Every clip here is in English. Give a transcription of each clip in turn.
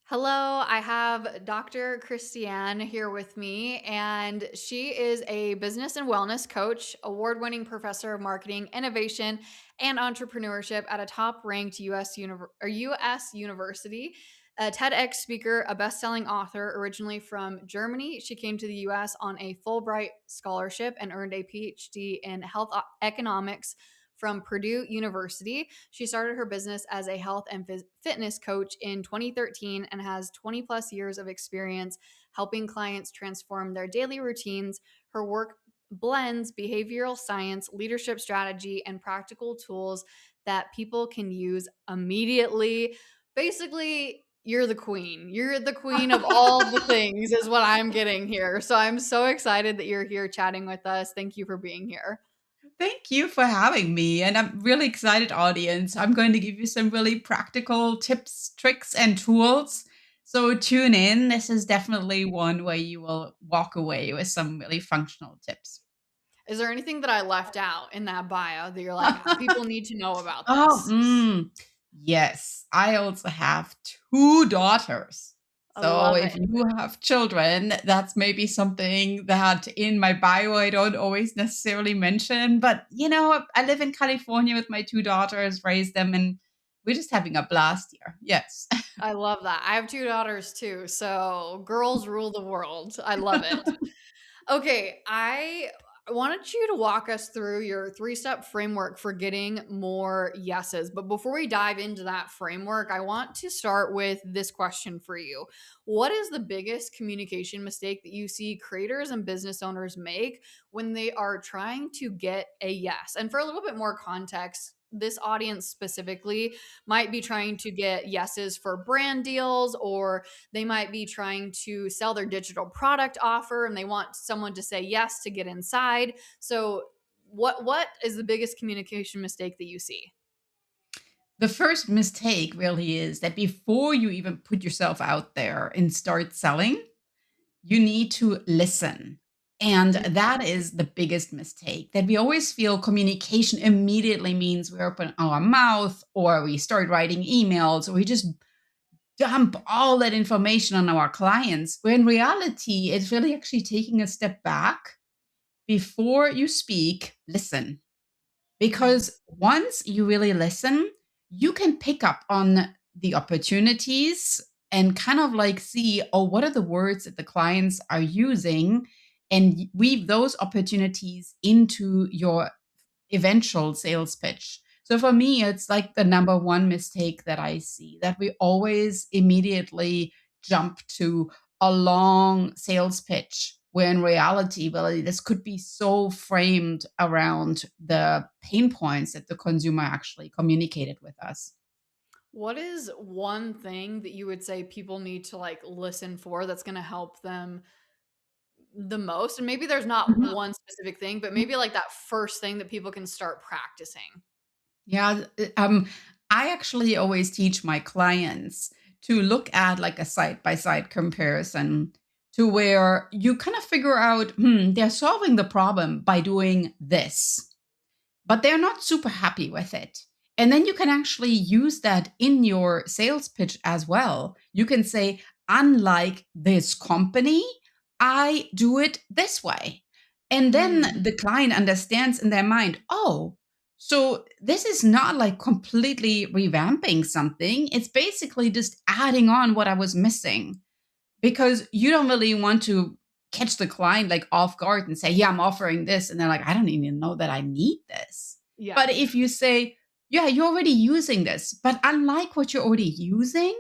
Hello, I have Dr. Christiane here with me, and she is a business and wellness coach, award winning professor of marketing, innovation, and entrepreneurship at a top ranked US university, a TEDx speaker, a best selling author originally from Germany. She came to the US on a Fulbright scholarship and earned a PhD in economics from Purdue University. She started her business as a health and fitness coach in 2013 and has 20 plus years of experience helping clients transform their daily routines. Her work blends behavioral science, leadership strategy, and practical tools that people can use immediately. Basically, you're the queen. You're the queen of all the things, is what I'm getting here. So I'm so excited that you're here chatting with us. Thank you for being here. Thank you for having me. And I'm really excited, audience. I'm going to give you some really practical tips, tricks, and tools. So tune in. This is definitely one where you will walk away with some really functional tips. Is there anything that I left out in that bio that you're like, people need to know about Oh, this? yes. I also have two daughters. I So love if it. you have children, that's maybe something that in my bio I don't always necessarily mention. But, I live in California with my two daughters, raised them, and we're just having a blast here. Yes. I love that. I have 2 daughters too, so girls rule the world. I love it. Okay, I wanted you to walk us through your three-step framework for getting more yeses. But before we dive into that framework, I want to start with this question for you. What is the biggest communication mistake that you see creators and business owners make when they are trying to get a yes? And for a little bit more context, this audience specifically might be trying to get yeses for brand deals, or they might be trying to sell their digital product offer and they want someone to say yes to get inside. So what is the biggest communication mistake that you see? The first mistake really is that before you even put yourself out there and start selling, you need to listen. And Mm. that is the biggest mistake that we always feel communication immediately means we open our mouth or we start writing emails or we just dump all that information on our clients. Where in reality, it's really actually taking a step back before you speak, listen. Mhm. Because once you really listen, you can pick up on the opportunities and kind of like see, oh, what are the words that the clients are using and weave those opportunities into your eventual sales pitch. So for me, it's like the number one mistake that I see that we always immediately jump to a long sales pitch, where in reality, really, this could be so framed around the pain points that the consumer actually communicated with us. What is one thing that you would say people need to like listen for that's going to help them the most? And maybe there's not Mhm. one specific thing, but maybe like that first thing that people can start practicing. Yeah, I actually always teach my clients to look at like a side by side comparison to where you kind of figure out, they're solving the problem by doing this, but they're not super happy with it. And then you can actually use that in your sales pitch as well. You can say, unlike this company, I do it this way. And then Mm. the client understands in their mind, oh, so this is not like completely revamping something. It's basically just adding on what I was missing because you don't really want to catch the client like off guard and say, "Yeah, I'm offering this." And they're like, "I don't even know that I need this." But Yeah. if you say, "Yeah, you're already using this, but unlike what you're already using,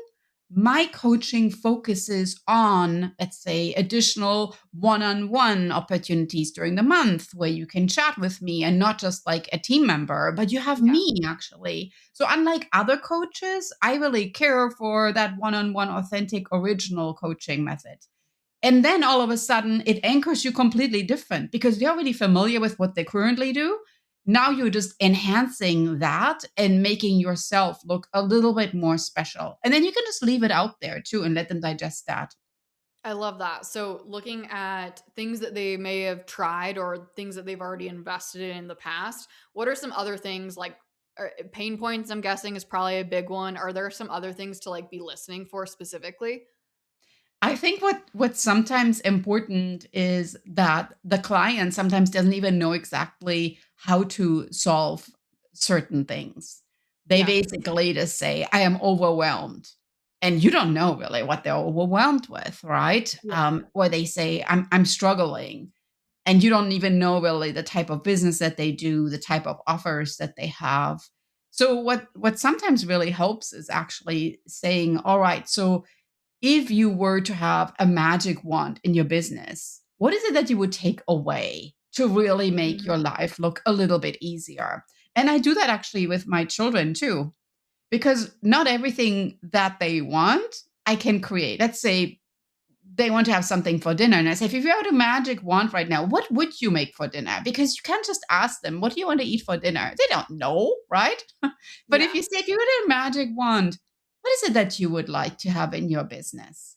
my coaching focuses on, let's say, additional one-on-one opportunities during the month where you can chat with me and not just like a team member, but you have Yeah. me actually. So unlike other coaches, I really care for that one-on-one authentic original coaching method." And then all of a sudden it anchors you completely different because they're already familiar with what they currently do. Now you're just enhancing that and making yourself look a little bit more special. And then you can just leave it out there too and let them digest that. I love that. So, looking at things that they may have tried or things that they've already invested in the past, what are some other things like pain points, I'm guessing, is probably a big one. Are there some other things to like be listening for specifically? I think what's sometimes important is that the client sometimes doesn't even know exactly how to solve certain things. They Yeah. basically just say, "I am overwhelmed." And you don't know really what they're overwhelmed with, right? Yeah. Or they say, I'm struggling." And you don't even know really the type of business that they do, the type of offers that they have. So what sometimes really helps is actually saying, "All right, so if you were to have a magic wand in your business, what is it that you would take away to really make your Mhm. life look a little bit easier?" And I do that actually with my children too, because not everything that they want I can create. Let's say they want to have something for dinner. And I say, if you had a magic wand right now, what would you make for dinner? Because you can't just ask them, what do you want to eat for dinner? They don't know, right? But if Yeah. you say, if you had a magic wand, what is it that you would like to have in your business?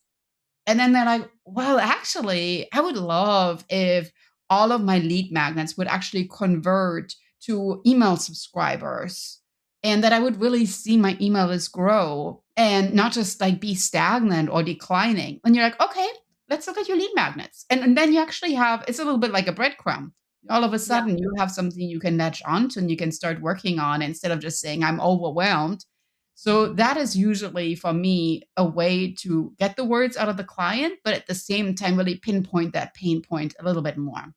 And then they're like, well, actually, I would love if all of my lead magnets would actually convert to email subscribers and that I would really see my email list grow and not just like be stagnant or declining. And you're like, okay, let's look at your lead magnets. And then you actually have, it's a little bit like a breadcrumb. All of a Yeah. sudden, you have something you can latch onto and you can start working on instead of just saying, I'm overwhelmed. So that is usually for me a way to get the words out of the client, but at the same time, really pinpoint that pain point a little bit more.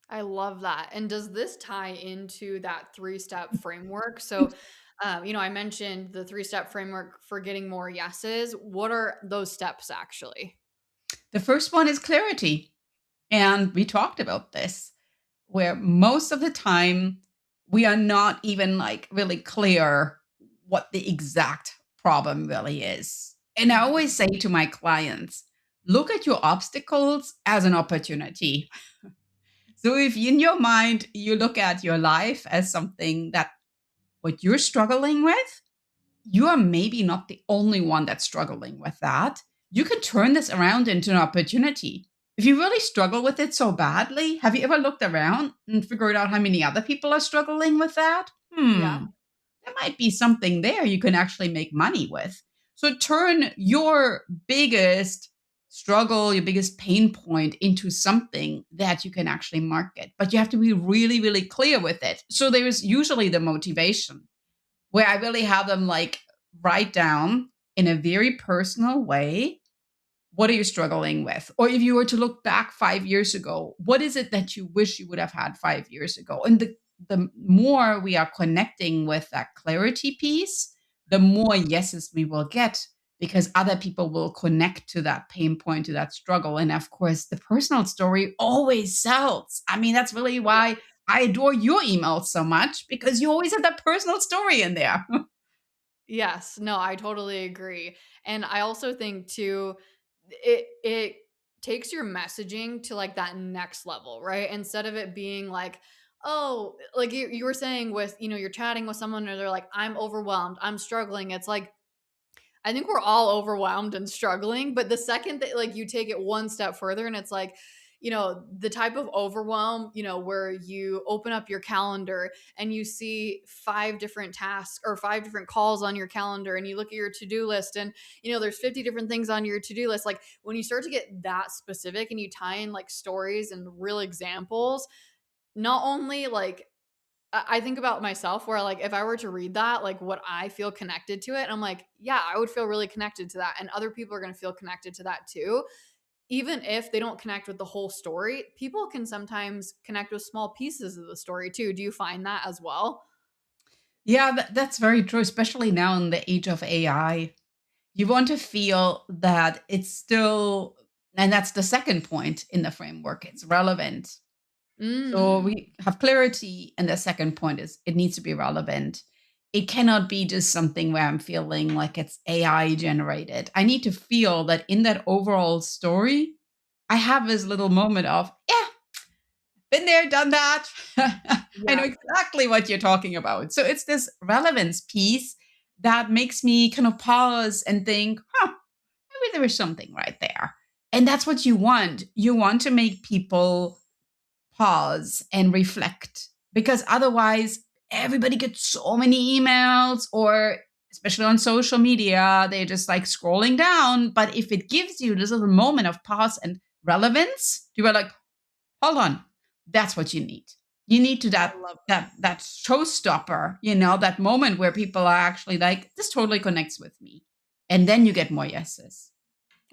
I love that. And does this tie into that three-step framework? So, I mentioned the three-step framework for getting more yeses. What are those steps actually? The first one is clarity. And we talked about this, where most of the time we are not even like really clear what the exact problem really is. And I Mhm. always say to my clients, look at your obstacles as an opportunity. So if in your mind you look at your life as something that what you're struggling with, you are maybe not the only one that's struggling with that. You can turn this around into an opportunity. If you really struggle with it so badly, have you ever looked around and figured out how many other people are struggling with that? Yeah. There might be something there you can actually make money with. So turn your biggest struggle, your biggest pain point into something that you can actually market. But you have to be really, really clear with it. So there's usually the motivation where I really have them like write down in a very personal way, what are you struggling with? Or if you were to look back 5 years ago, what is it that you wish you would have had 5 years ago? And the more we are connecting with that clarity piece, the more yeses we will get because other people will connect to that pain point, to that struggle. And of course, the personal story always sells. I mean, that's really Yeah. why I adore your emails so much because you always have that personal story in there. Yes. No, I totally agree. And I also think too, it takes your messaging to like that next level, right? Instead of it being like, oh, like you were saying with, you're chatting with someone or they're like, I'm overwhelmed, I'm struggling. It's like, I think we're all overwhelmed and struggling, but the second that like you take it one step further and it's like, the type of overwhelm, where you open up your calendar and you see five different tasks or five different calls on your calendar and you look at your to-do list and there's 50 different things on your to-do list. Like when you start to get that specific and you tie in like stories and real examples, not only like I think about myself where like if I were to read that, like what I feel connected to it, I'm like, yeah, I would feel really connected to that. And other people are going to feel connected to that too. Even if they don't connect with the whole story, people can sometimes connect with small pieces of the story too. Do you find that as well? Yeah, that's very true, especially now in the age of AI. You want to feel that it's still, and that's the second point in the framework, it's relevant. So Mm. we have clarity, and the second point is it needs to be relevant. It cannot be just something where I'm feeling like it's AI generated. I need to feel that in that overall story, I have this little moment of, yeah, been there, done that. I know Yeah. exactly what you're talking about. So it's this relevance piece that makes me kind of pause and think, huh, maybe there is something right there. And that's what you want. You want to make people pause and reflect because otherwise everybody gets so many emails, or especially on social media, they're just like scrolling down. But if it gives you this little moment of pause and relevance, you are like, hold on, that's what you need. You need to I that love that showstopper, that moment where people are actually like, this totally connects with me. And then you get more yeses.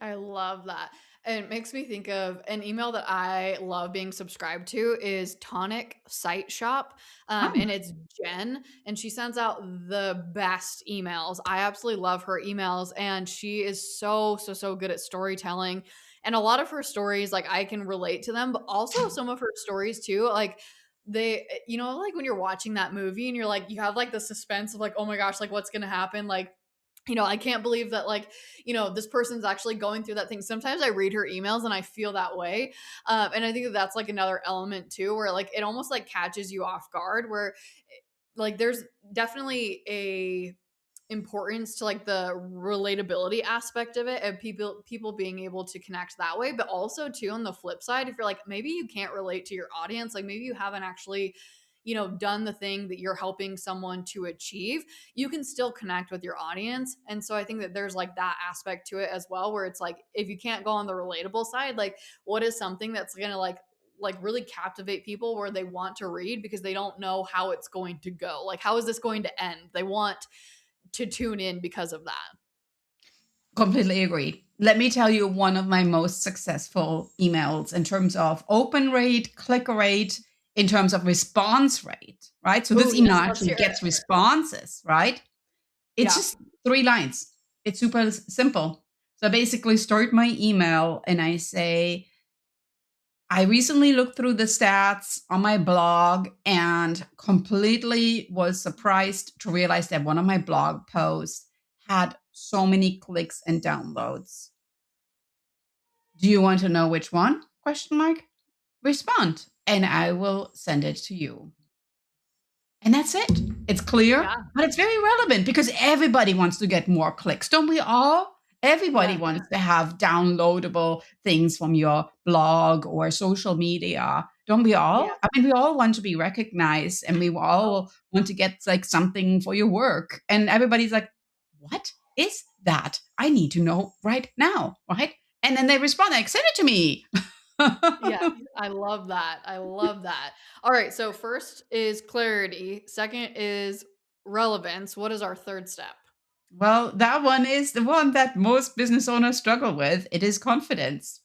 I love that. And it makes me think of an email that I love being subscribed to is Tonic Site Shop. Oh, And it's Jen, and she sends out the best emails. I absolutely love her emails, and she is so, so, so good at storytelling. And a lot of her stories, like I can relate to them, but also some of her stories too, like like when you're watching that movie and you're like, you have like the suspense of like, oh my gosh, like what's gonna happen? Like, I can't believe that like, this person's actually going through that thing. Sometimes I read her emails and I feel that way. And I think that that's like another element too, where like it almost like catches you off guard, where like there's definitely a importance to like the relatability aspect of it, and people being able to connect that way. But also too, on the flip side, if you're like, maybe you can't relate to your audience, like maybe you haven't actually done the thing that you're helping someone to achieve, you can still connect with your audience. And so I think that there's like that aspect to it as well, where it's like, if you can't go on the relatable side, like what is something that's gonna like really captivate people where they want to read because they don't know how it's going to go, like how is this going to end, they want to tune in because of that. completely agree. Let me tell you one of my most successful emails in terms of open rate, click rate, in terms of response rate, right? So Oh this email yes, let's actually hear it. gets responses, right? It's Yeah. just 3 lines. It's super simple. So I basically start my email and I say, I recently looked through the stats on my blog and completely was surprised to realize that one of my blog posts had so many clicks and downloads. Do you want to know which one? Question mark. Respond and I will send it to you. And that's it. It's clear, Yeah. but it's very relevant because everybody wants to get more clicks, don't we all? Everybody Yes. wants to have downloadable things from your blog or social media, don't we Yeah. all? I mean, we all want to be recognized and we Oh, all want to get like something for your work. And everybody's like, what is that? I need to know right now, right? And then they respond like, send it to me. yes. I love that. I love that. All right. So first is clarity. Second is relevance. What is our third step? Well, that one is the one that most business owners struggle with. It is confidence.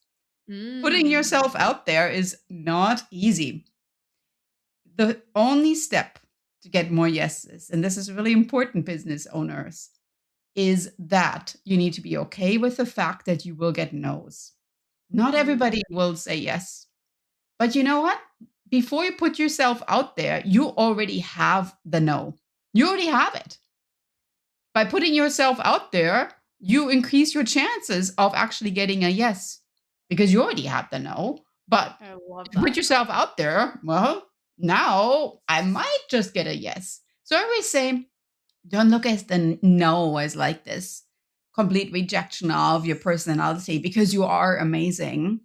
Putting Mm. yourself out there is not easy. The only step to get more yeses, and this is really important, business owners, is that you need to be okay with the fact that you will get no's. Not Mm. everybody will say yes. But you know what? Before you put yourself out there, you already have the no. You already have it. By putting yourself out there, you increase your chances of actually getting a yes because you already have the no. But I love if you put that. yourself out there, well, now I might just get a yes. So I always say, don't look at the no as like this complete rejection of your personality because you are amazing.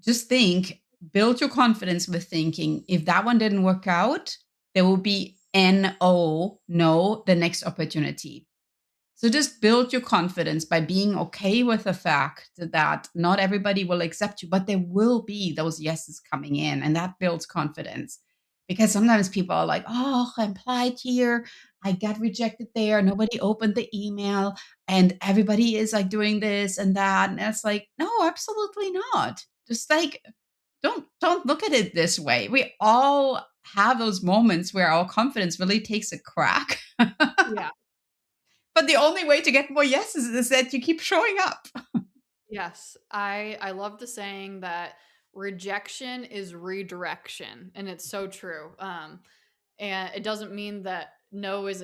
Just think, build your confidence with thinking if that one didn't work out, there will be no, no, the next opportunity. So just build your confidence by being okay with the fact that not everybody will accept you, but there will be those yeses coming in, and that builds confidence. Because sometimes people are like, oh, I applied here, I got rejected there, nobody opened the email, and everybody is like doing this and that. And it's like, no, absolutely not. Just like don't look at it this way. We all have those moments where our confidence really takes a crack. Yeah. But the only way to get more yeses is that you keep showing up. Yes. I love the saying that rejection is redirection, and it's so true. And it doesn't mean that no is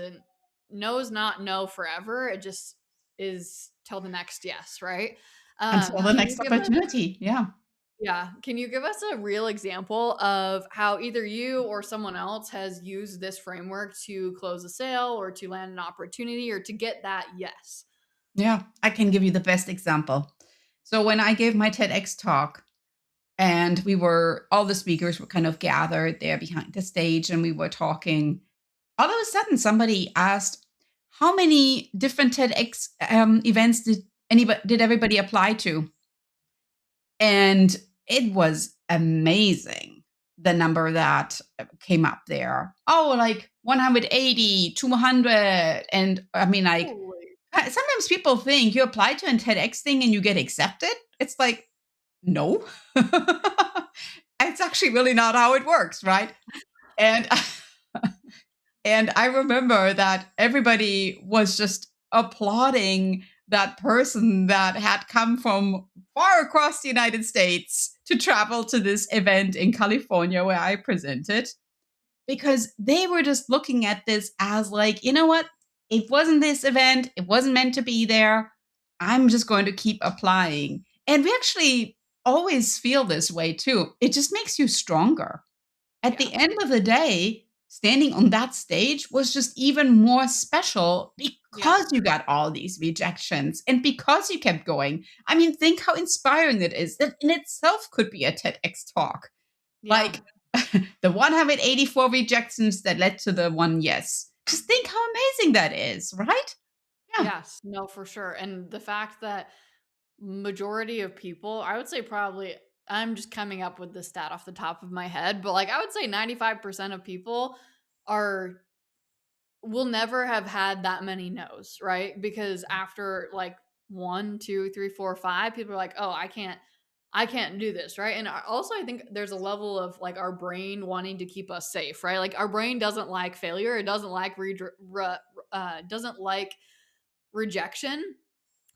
not no forever. It just is till the next yes, right? Until the Can you next give us opportunity. Yeah. can you give us a real example of how either you or someone else has used this framework to close a sale or to land an opportunity or to get that yes? Yeah. I can give you the best example. So when I gave my TEDx talk and all the speakers were kind of gathered there behind the stage and we were talking, all of a sudden somebody asked, how many different TEDx events did everybody apply to? And it was amazing, the number that came up there. Oh, like 180, 200. And I mean, like, Holy. sometimes people think you apply to a TEDx thing and you get accepted. It's like, no. It's actually really not how it works, right? And and I remember that everybody was just applauding that person that had come from far across the United States to travel to this event in California where I presented, because they were just looking at this as like, you know what? It wasn't this event, it wasn't meant to be there. I'm just going to keep applying. And we actually always feel this way too. It just makes you stronger. At Yeah. the end of the day, standing on that stage was just even more special Yeah. because you got all these rejections and because you kept going. I mean, think how inspiring it is. That in itself could be a TEDx talk. Yeah. Like the 184 rejections that led to the one yes. Just think how amazing that is, right? Yeah. Yes. No, for sure. And the fact that majority of people, I would say probably I'm just coming up with this stat off the top of my head, but like I would say 95% of people are will never have had that many no's, right? Because after like one, two, three, four, five, people are like, oh, I can't do this, right? And also, I think there's a level of like our brain wanting to keep us safe, right? Like our brain doesn't like failure, it doesn't like doesn't like rejection,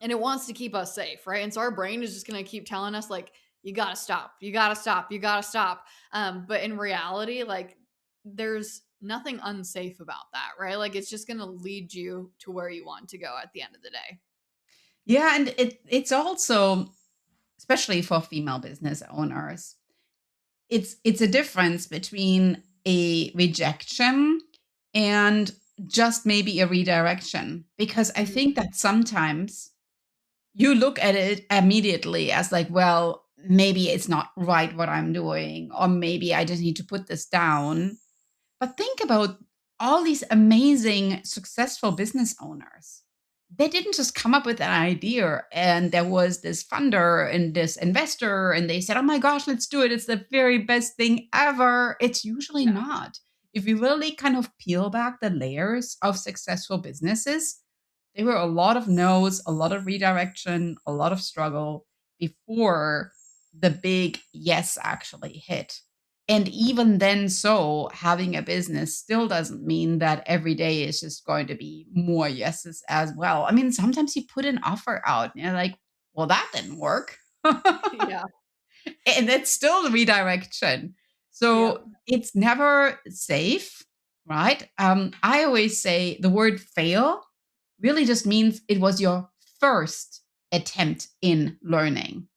and it wants to keep us safe, right? And so our brain is just going to keep telling us like, you got to stop, you got to stop, you got to stop. But in reality, like there's nothing unsafe about that, right? Like it's just going to lead you to where you want to go at the end of the day. Yeah, and it's also, especially for female business owners, it's a difference between a rejection and just maybe a redirection, because I Mhm. think that sometimes you look at it immediately as like, well, maybe it's not right what I'm doing, or maybe I just need to put this down. But think about all these amazing, successful business owners. They didn't just come up with an idea and there was this funder and this investor, and they said, oh my gosh, let's do it. It's the very best thing ever. It's usually Yeah. not. If you really kind of peel back the layers of successful businesses, there were a lot of no's, a lot of redirection, a lot of struggle before the big yes actually hit. And even then, so having a business still doesn't mean that every day is just going to be more yeses as well. I mean, sometimes you put an offer out and you're like, well, that didn't work. Yeah. And it's still redirection. Yep. So it's never safe, right? I always say the word fail really just means it was your first attempt in learning.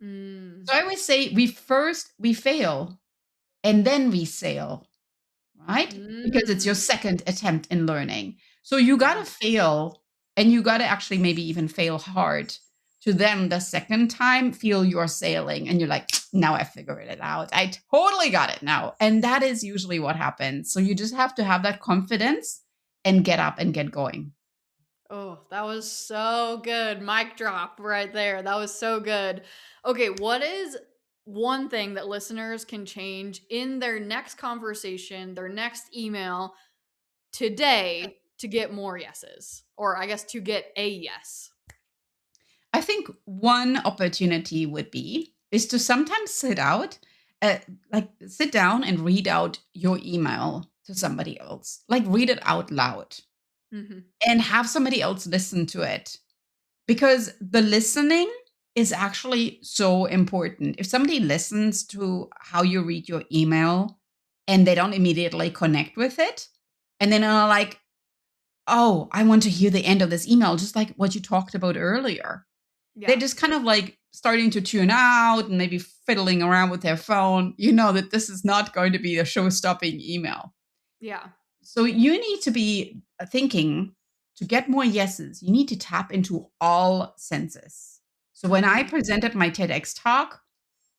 Mm. So I always say we fail and then we sail, right? Because it's your Mm. second attempt in learning. So you got Yeah. to fail, and you got to actually maybe even fail hard to then the second time feel you're sailing and you're like, now I figured it out. I totally got it now. And that is usually what happens. So you just have to have that confidence and get up and get going. Oh, that was so good. Mic drop right there. That was so good. Okay, what is one thing that listeners can change in their next conversation, their next email today to get more yeses? Or I guess to get a yes. I think one opportunity would be is to sometimes sit down and read out your email to somebody else. Like read it out loud Mhm. and have somebody else listen to it, because the listening is actually so important. If somebody listens to how you read your email and they don't immediately connect with it, and then are like, oh, I want to hear the end of this email, just like what you talked about earlier. They're Yeah. just kind of like starting to tune out and maybe fiddling around with their phone. You know that this is not going to be a show stopping email. Yeah. So you need to be thinking, to get more yeses, you need to tap into all senses. So when I Mhm. presented my TEDx talk,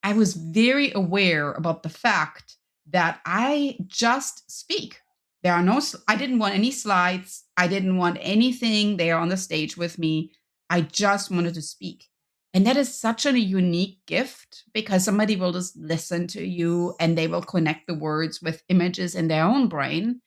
I was very aware about the fact that I just speak. There are no I didn't want any slides. I didn't want anything there on the stage with me. I just wanted to speak. And that is such a unique gift because somebody will just listen to you and they will connect the words with images in their own brain.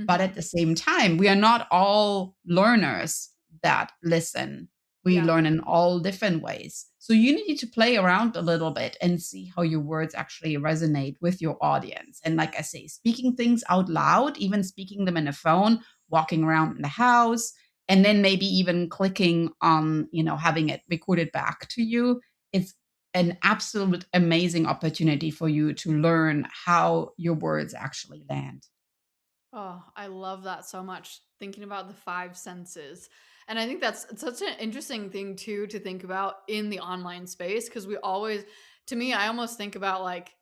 But at Mhm. the same time, we are not all learners that listen. We Yeah. learn in all different ways. So you need to play around a little bit and see how your words actually resonate with your audience. And like I say, speaking things out loud, even speaking them in a phone, walking around in the house, and then maybe even clicking on, having it recorded back to you. It's an absolute amazing opportunity for you to learn how your words actually land. Oh, I love that so much, thinking about the 5 senses. And I think that's such an interesting thing too to think about in the online space because we always to me, I almost think about, like,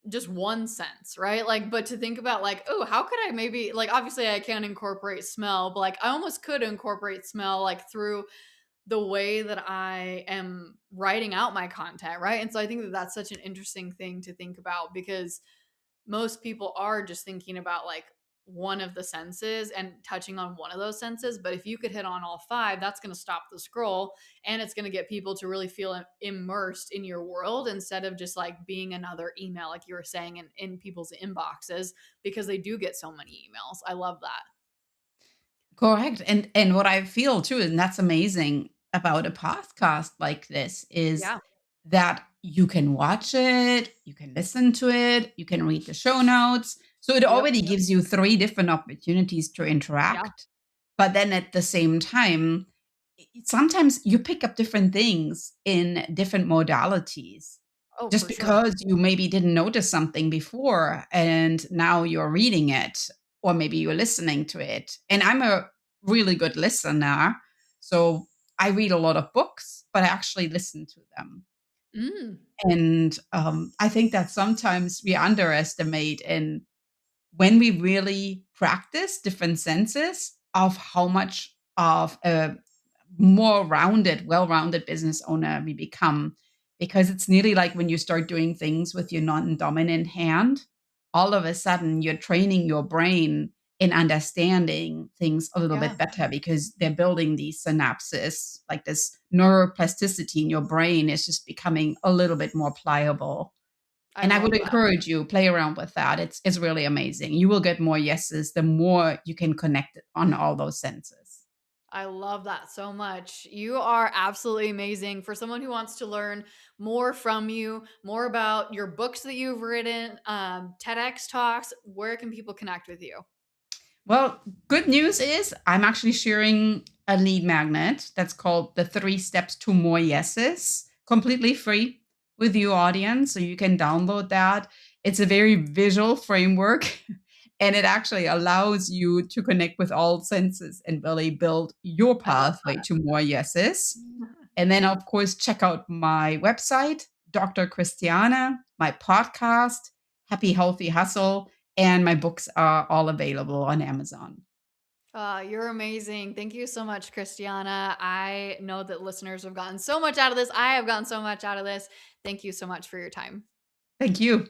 just one sense, right? Like, but to think about like, oh, how could I maybe like obviously I can't incorporate smell, but like I almost could incorporate smell like through the way that I am writing out my content, right? And so I think that that's such an interesting thing to think about because most people are just thinking about like one of the senses and touching on one of those senses. But if you could hit on all five, that's going to stop the scroll and it's going to get people to really feel immersed in your world instead of just like being another email, like you were saying, in people's inboxes because they do get so many emails. I love that. Correct, and what I feel too, and that's amazing about a podcast like this, is Yeah. that you can watch it, you can listen to it, you can read the show notes. So it Yep. already gives you 3 different opportunities to Yeah. interact. But then at the same time, sometimes you pick up different things in different modalities. Oh, Just for sure. because you maybe didn't notice something before and now you're reading it, or maybe you're listening to it. And I'm a really good listener. So I read a lot of books, but I actually listen to them. Mm. And I think that sometimes we underestimate in when we really practice different senses of how much of a more rounded, well-rounded business owner we become. Because it's nearly like when you start doing things with your non-dominant hand, all of a sudden you're training your brain in understanding things a little Yeah. bit better because they're building these synapses, like this neuroplasticity in your brain is just becoming a little bit more pliable. I And I would love that. encourage you, play around with that. It's really amazing. You will get more yeses the more you can connect it on all those senses. I love that so much. You are absolutely amazing. For someone who wants to learn more from you, more about your books that you've written, TEDx talks, where can people connect with you? Well, good news is I'm actually sharing a lead magnet that's called the 3 Steps to More Yeses, completely free with you audience, so you can download that. It's a very visual framework, and it actually allows you to connect with all senses and really build your I love pathway to more yeses. that. And then, of course, check out my website, Dr. Christiane, my podcast, Happy Healthy Hustle, and my books are all available on Amazon. You're amazing. Thank you so much, Christiana. I know that listeners have gotten so much out of this. I have gotten so much out of this. Thank you so much for your time. Thank you.